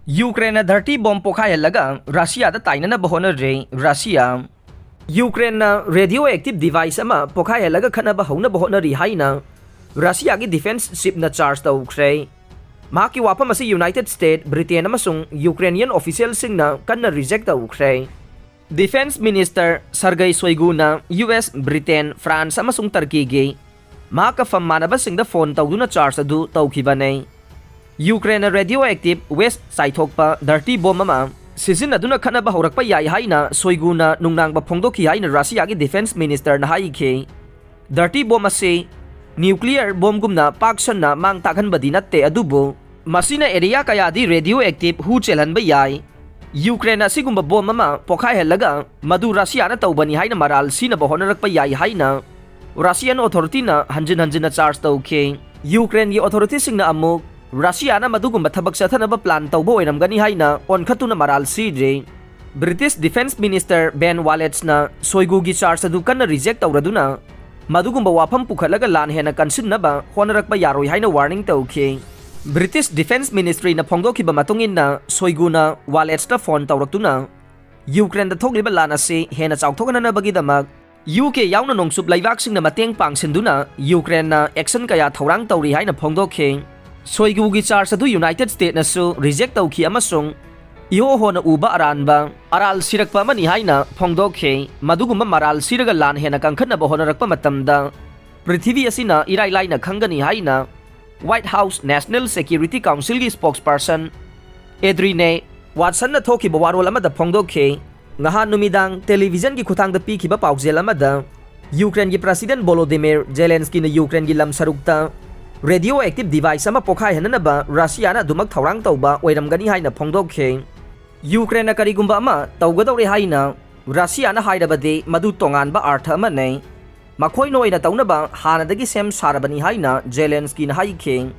Ukraine dirty bomb पोखाइहल्लगा Russia ताइननब होनरे Russia Ukraine radioactive device पोखाइहल्लगा खनब हौनब होनरी हाइना रशिया की डिफेंस शिप न चार्ज तौख्रे माकी वाफम असी यूनाइटेड स्टेट ब्रिटेन अमसुंग यूक्रेनियन ऑफिशियल सिंगना कन्न रिजेक्ट तौख्रे डिफेंस मिनिस्टर सर्गेई शोइगुना यूएस ब्रिटेन फ्रांस अमसुंग टर्की गे माका फम मानबसिंगदा फोन तौदुना चार्ज अदु तौखिबने यूक्रेन रेडियो एक्टिव वेस्ट साइथोकपा धरती बॉम्ब अमा सिजिन्नदुना खनबा हौरकपा याई हाइना शोइगुना नुंगनांगबा फोंदोखि हाइना रशिया की डिफेंस मिनिस्टर न हाइखे धरती बॉम्ब असे न्यूक्लियर बॉम्ब गुमना पाकसन्ना मांग ताखनबदि नत्ते अदुबो मसिना एरिया कयादी रेडियो एक्टिव हु चेलहनबा याई यूक्रेन असिगुम्बा बॉम्ब अमा पोखाइहल्लगा मदु रशियाना तौबनी हाइना मराल सिनबा होनरकपा याई हाइना रशियन ऑथोरिटीना हंजिन हंजिन चार्ज तौखे यूक्रेन की ऑथोरिटी सिंगना अमुक रशियाना मदुगुम्बा थबक चथनबा प्लान तौबा ओइरमगनी हाइना ओनखतुना मराल सिद्रे ब्रिटिश डिफेंस मिनिस्टर बेन वालेट्सना शोइगु की चार्ज अदु कन्न रिजेक्ट तौरदुना मदुगुम्बा वाफम पुखलगा लान हेना कंसिनबा होनरकपा यारोइ हाइना वार्निंग तौखे ब्रिटिश डिफेंस मिनिस्ट्री न फोंदोखिबा मतुंगिना शोइगुना वालेट्सना फोन तौरक्तुना यूक्रेन थोकलिबा लान असे हेना चाउथोकननबगिदमक यूके याउना नोंसुप लैबाकसिंगना मतेंग पांगसिनदुना यूक्रेन एक्शन कया थौरांग तौरी हाइना फोंदोखे शोइगु की चार्ज अदु यूनाइटेड स्टेट नसु रिजेक्ट तौखि अमसुंग इहो होना उबा अरानबा अराल सिरकपा मनि हाइना फोंदोखे मदुगुम्बा मराल सिरगा लान हेना कंखनबा होनरकपा मतमदा पृथ्वी असिना इराई लाइना खंगनी हाइना White House National Security Council की स्पोक्सपर्सन एड्रीने वाटसन न थोखिबा वारोल अमदा फोंदोखे ngahar numidang television ki khutang da pikhiba paukjel amada Ukraine ki president Volodymyr Zelensky na Ukraine ki lam sarukta radioactive device ama pokhaihanaba Russia na dumak thorang tauba oiramgani haina phongdokhe Ukraine na karigumba ama tawgadore haina Russia na hairabade madu tongan ba artha ama nei makhoi noi na taunaba hanadagi sem sarabani haina Zelensky na haikhe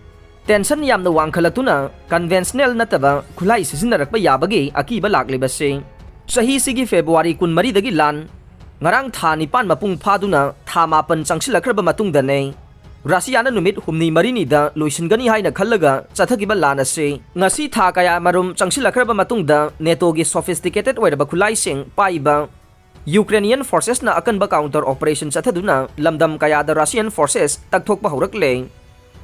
tension yamna wangkhalatuna conventional nataba khulai sisinnarakpa yabagi akiba laklibase सही सिगी फेब्रुवारी कुनमरी दगी लान ngarang tha nipan mapung phaduna tha mapan changsilakraba matungdane Russia na numit humni marini da loisingani haina khallaga chathagiba lana se ngasi tha kaya marum changsilakraba matungda NATO gi sophisticated oiraba khulai sing paiba Ukrainian forces na akanba counter operation chathaduna lamdam kaya da Russian forces takthokpa horakle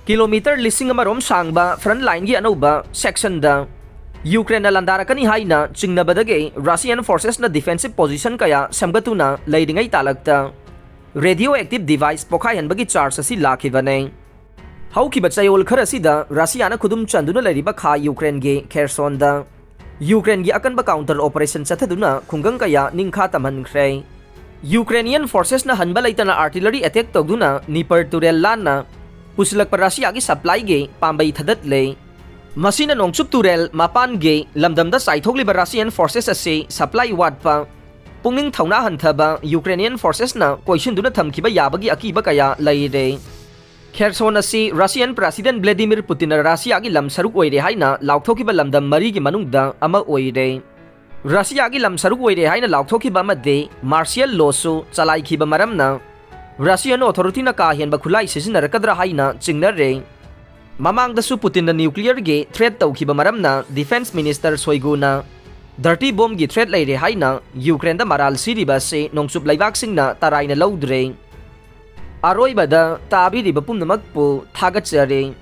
kilometer lising amarom sangba front line gi anoba section da Ukraine na landarakani haina chingnabadage Russian forces na defensive position kaya samgatuna leidingai talakta radioactive device pokhaihanbagi charge asi lakhibane haukiba chayol kharasida Russia na khudum chanduna leriba kha Ukraine ge Kherson da Ukraine gi akanba counter operation chathaduna khungang kaya ningkha tamhankhre Ukrainian forces na hanba laitana artillery attack togduna Dnieper turel lanna pusilak par Russia gi supply ge pambai thadat le Masina nongchup turel mapan ge lamdamda saithokliba Russian forces ase supply watpa pungning thauna hanthaba Ukrainian forces na koisinduna thamkiba yabagi akiba kaya laire Kherson ase Russian President Vladimir Putin na Russia gi lam saruk oire haina laukhthokiba lamdam mari gi manungda ama oire Russia gi lam saruk oire haina laukhthokiba amade martial law su chalaikhiba maramna Russian authority na ka henba khulai sisinnarakadra haina chingnare Mamang da su Putin na nuclear ge threat taukiba maramna defense minister Shoigu na dirty bomb gi threat leire haina Ukraine da maral siriba se nongsup laibak singna tarai na laudre aroi bada tabi ri bapum namak pu thagat chare